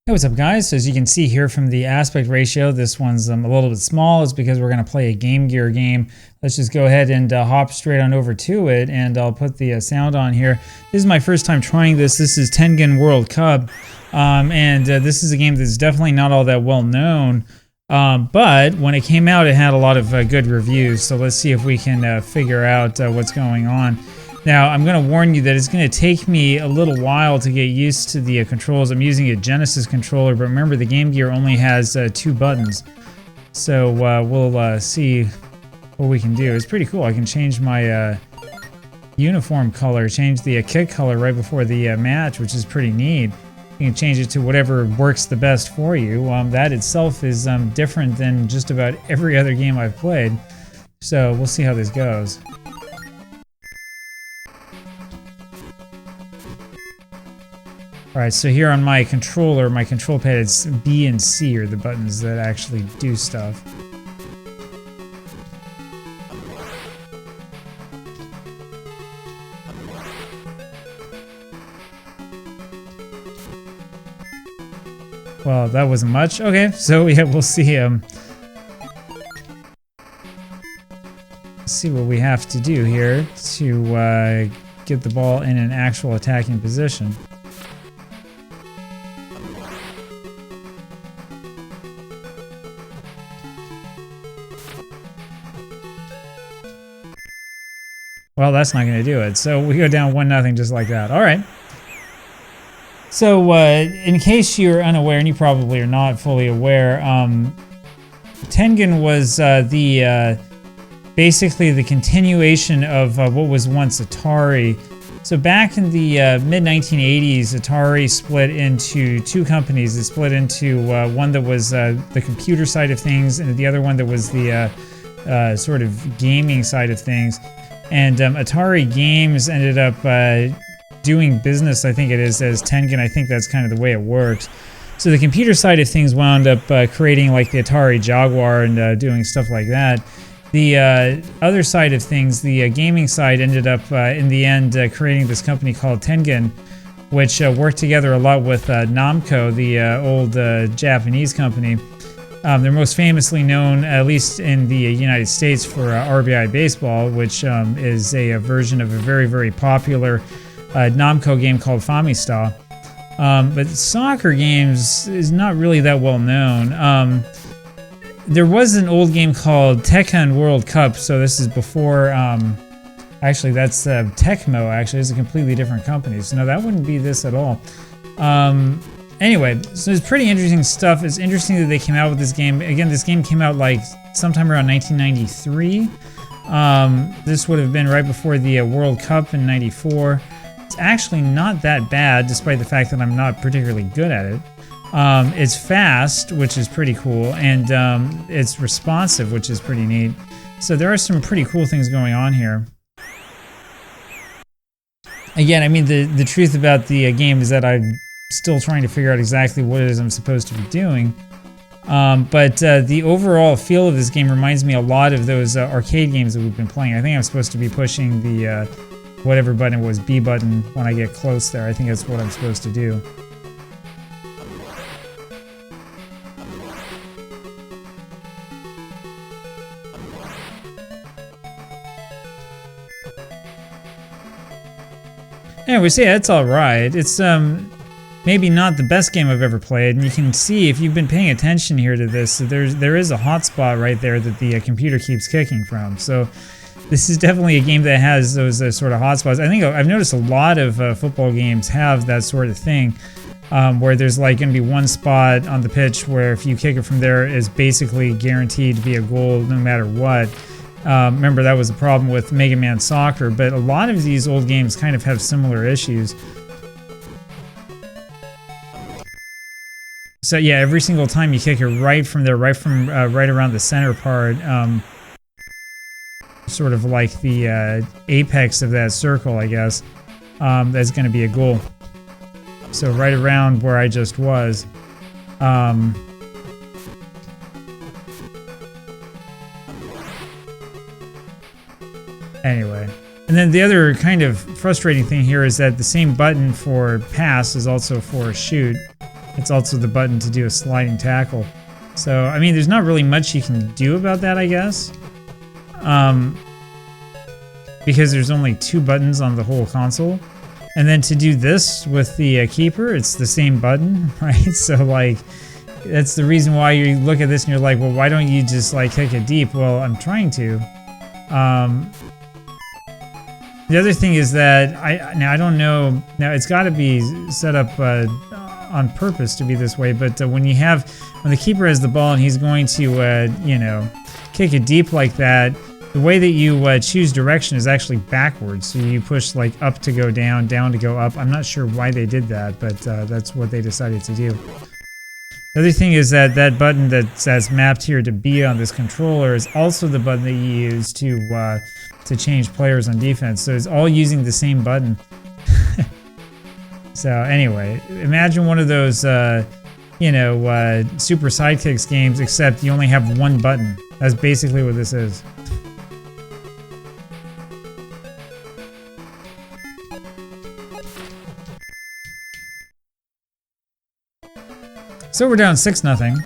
Hey, what's up guys? So as you can see here from the aspect ratio, this one's a little bit small. It's because we're going to play a Game Gear game. Let's just go ahead and hop straight on over to it, and I'll put the sound on here. This is my first time trying this. This is Tengen World Cup, and this is a game that's definitely not all that well known. But when it came out, it had a lot of good reviews. So let's see if we can figure out what's going on. Now, I'm going to warn you that it's going to take me a little while to get used to the controls. I'm using a Genesis controller, but remember the Game Gear only has 2 buttons. So we'll see what we can do. It's pretty cool. I can change my uniform color, change the kit color right before the match, which is pretty neat. You can change it to whatever works the best for you. That itself is different than just about every other game I've played. So we'll see how this goes. Alright, so here on my controller, my control pad, it's B and C are the buttons that actually do stuff. Well, that wasn't much. Okay, so yeah, we'll see. See what we have to do here to get the ball in an actual attacking position. Well, that's not going to do it. So we go down 1-0 just like that. All right. So in case you're unaware, and you probably are not fully aware, Tengen was basically the continuation of what was once Atari. So back in the mid-1980s, Atari split into 2 companies. It split into one that was the computer side of things, and the other one that was the sort of gaming side of things. And Atari Games ended up doing business, I think it is, as Tengen. I think that's kind of the way it works. So the computer side of things wound up creating like the Atari Jaguar and doing stuff like that. The other side of things, the gaming side, ended up in the end creating this company called Tengen, which worked together a lot with Namco, the old Japanese company. They're most famously known, at least in the United States, for RBI Baseball, which is a version of a very, very popular Namco game called Famista. But soccer games is not really that well known. There was an old game called Tengen World Cup, so this is before... actually, that's Tecmo, actually. It's a completely different company, so no, that wouldn't be this at all. Anyway, so it's pretty interesting stuff. It's interesting that they came out with this game. Again, this game came out like sometime around 1993. This would have been right before the World Cup in '94. It's actually not that bad, despite the fact that I'm not particularly good at it. It's fast, which is pretty cool, and it's responsive, which is pretty neat. So there are some pretty cool things going on here. Again, I mean, the truth about the game is that I'm still trying to figure out exactly what it is I'm supposed to be doing. But the overall feel of this game reminds me a lot of those arcade games that we've been playing. I think I'm supposed to be pushing the whatever button it was, B button, when I get close there. I think that's what I'm supposed to do. Anyway, so yeah, it's alright. It's maybe not the best game I've ever played, and you can see if you've been paying attention here to this, there is a hotspot right there that the computer keeps kicking from. So this is definitely a game that has those sort of hotspots. I think I've noticed a lot of football games have that sort of thing, where there's like going to be one spot on the pitch where if you kick it from there, it's basically guaranteed to be a goal no matter what. Remember, that was a problem with Mega Man Soccer, but a lot of these old games kind of have similar issues. So yeah, every single time you kick it right from there, right around the center part, sort of like the apex of that circle, I guess, that's going to be a goal. So right around where I just was. Anyway. And then the other kind of frustrating thing here is that the same button for pass is also for shoot. It's also the button to do a sliding tackle. So, I mean, there's not really much you can do about that, I guess. Because there's only 2 buttons on the whole console. And then to do this with the keeper, it's the same button, right? So, like, that's the reason why you look at this and you're like, well, why don't you just, like, kick it deep? Well, I'm trying to. The other thing is that, I don't know, now it's got to be set up on purpose to be this way, but when the keeper has the ball and he's going to, you know, kick it deep like that, the way that you choose direction is actually backwards. So you push like up to go down, down to go up. I'm not sure why they did that, but that's what they decided to do. The other thing is that that button that's mapped here to B on this controller is also the button that you use to change players on defense. So it's all using the same button. So anyway, imagine one of those, you know, Super Sidekicks games, except you only have one button. That's basically what this is. So we're down 6-0.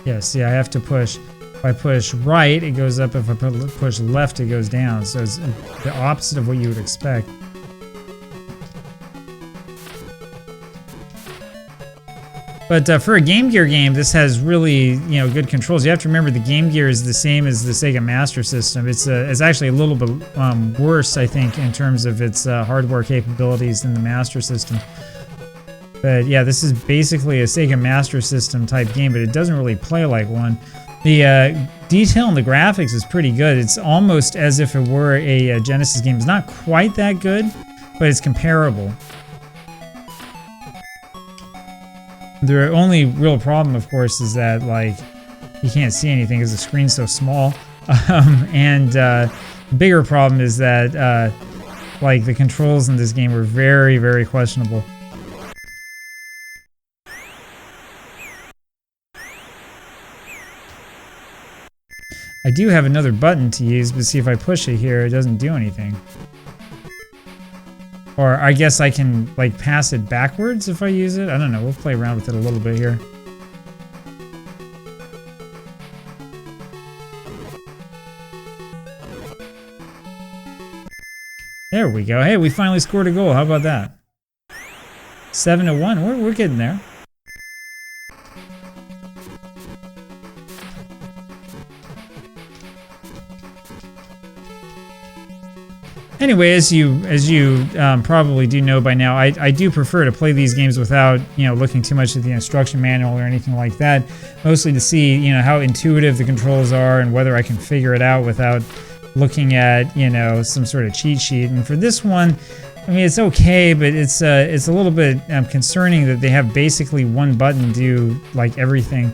Yes, yeah, I have to push. If I push right, it goes up. If I push left, it goes down. So it's the opposite of what you would expect. But for a Game Gear game, this has really, you know, good controls. You have to remember the Game Gear is the same as the Sega Master System. It's actually a little bit worse, I think, in terms of its hardware capabilities than the Master System. But yeah, this is basically a Sega Master System type game, but it doesn't really play like one. The detail in the graphics is pretty good. It's almost as if it were a Genesis game. It's not quite that good, but it's comparable. The only real problem, of course, is that, like, you can't see anything because the screen's so small. The bigger problem is that, like, the controls in this game were very, very questionable. I do have another button to use, but see if I push it here, it doesn't do anything. Or I guess I can, like, pass it backwards if I use it? I don't know, we'll play around with it a little bit here. There we go. Hey, we finally scored a goal. How about that? 7-1. We're getting there. Anyway, as you probably do know by now, I do prefer to play these games without, you know, looking too much at the instruction manual or anything like that. Mostly to see, you know, how intuitive the controls are and whether I can figure it out without looking at, you know, some sort of cheat sheet. And for this one, I mean, it's okay, but it's a little bit concerning that they have basically one button do like everything.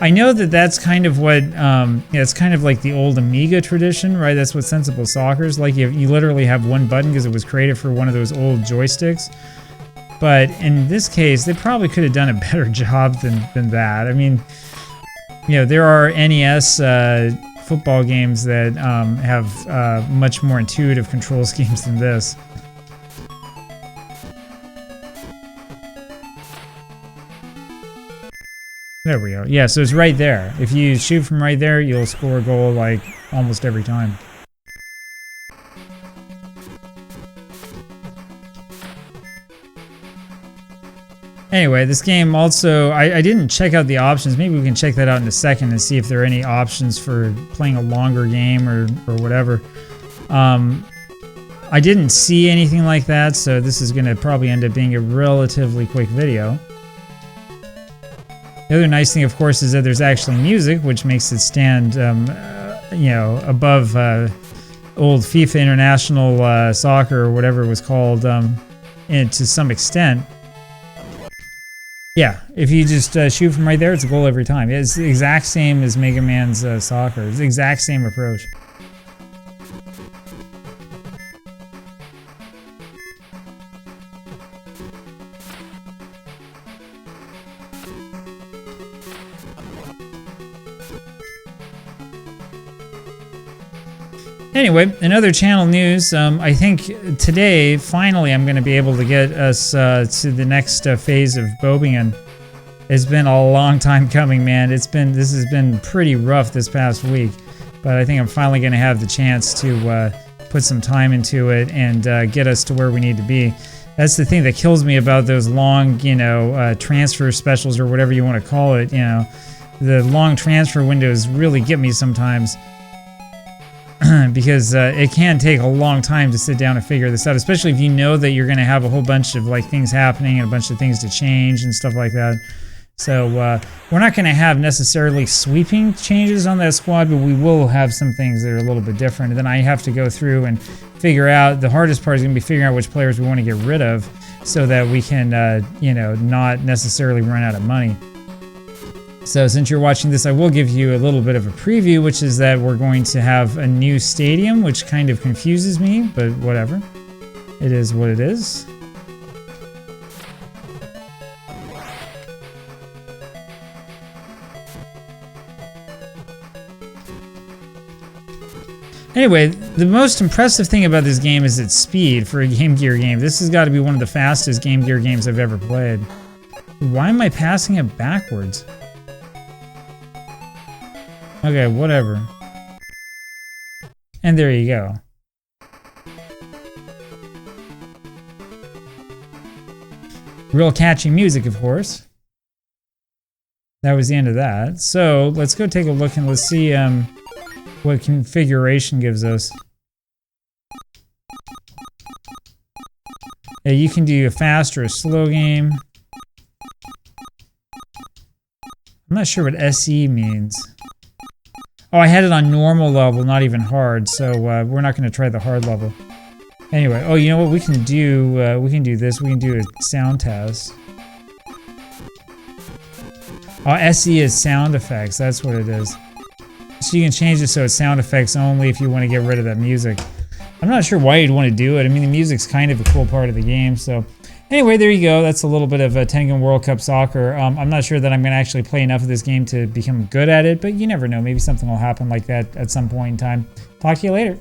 I know that that's kind of what, it's kind of like the old Amiga tradition, right? That's what Sensible Soccer is like. You literally have one button because it was created for one of those old joysticks. But in this case, they probably could have done a better job than that. I mean, you know, there are NES football games that have much more intuitive control schemes than this. There we go. Yeah, so it's right there. If you shoot from right there, you'll score a goal like almost every time. Anyway, this game also, I didn't check out the options. Maybe we can check that out in a second and see if there are any options for playing a longer game or whatever. I didn't see anything like that, so this is going to probably end up being a relatively quick video. The other nice thing, of course, is that there's actually music, which makes it stand, you know, above old FIFA International Soccer or whatever it was called, and to some extent. Yeah, if you just shoot from right there, it's a goal every time. It's the exact same as Mega Man's Soccer. It's the exact same approach. Anyway, in other channel news, I think today, finally, I'm going to be able to get us to the next phase of Bobingen. It's been a long time coming, man. This has been pretty rough this past week, but I think I'm finally going to have the chance to put some time into it and get us to where we need to be. That's the thing that kills me about those long, transfer specials or whatever you want to call it. The long transfer windows really get me sometimes. Because it can take a long time to sit down and figure this out, especially if you know that you're going to have a whole bunch of things happening and a bunch of things to change and stuff like that. So we're not going to have necessarily sweeping changes on that squad, but we will have some things that are a little bit different. And then I have to go through and figure out, the hardest part is going to be figuring out which players we want to get rid of so that we can, not necessarily run out of money. So since you're watching this, I will give you a little bit of a preview, which is that we're going to have a new stadium, which kind of confuses me, but whatever. It is what it is. Anyway, the most impressive thing about this game is its speed for a Game Gear game. This has got to be one of the fastest Game Gear games I've ever played. Why am I passing it backwards? Okay, whatever. And there you go. Real catchy music, of course. That was the end of that. So let's go take a look and let's see what configuration gives us. Yeah, you can do a fast or a slow game. I'm not sure what SE means. Oh, I had it on normal level, not even hard, so we're not going to try the hard level. Anyway, oh, you know what we can do? We can do this. We can do a sound test. Oh, SE is sound effects. That's what it is. So you can change it so it's sound effects only if you want to get rid of that music. I'm not sure why you'd want to do it. I mean, the music's kind of a cool part of the game, so... Anyway, there you go. That's a little bit of Tengen World Cup Soccer. I'm not sure that I'm going to actually play enough of this game to become good at it, but you never know. Maybe something will happen like that at some point in time. Talk to you later.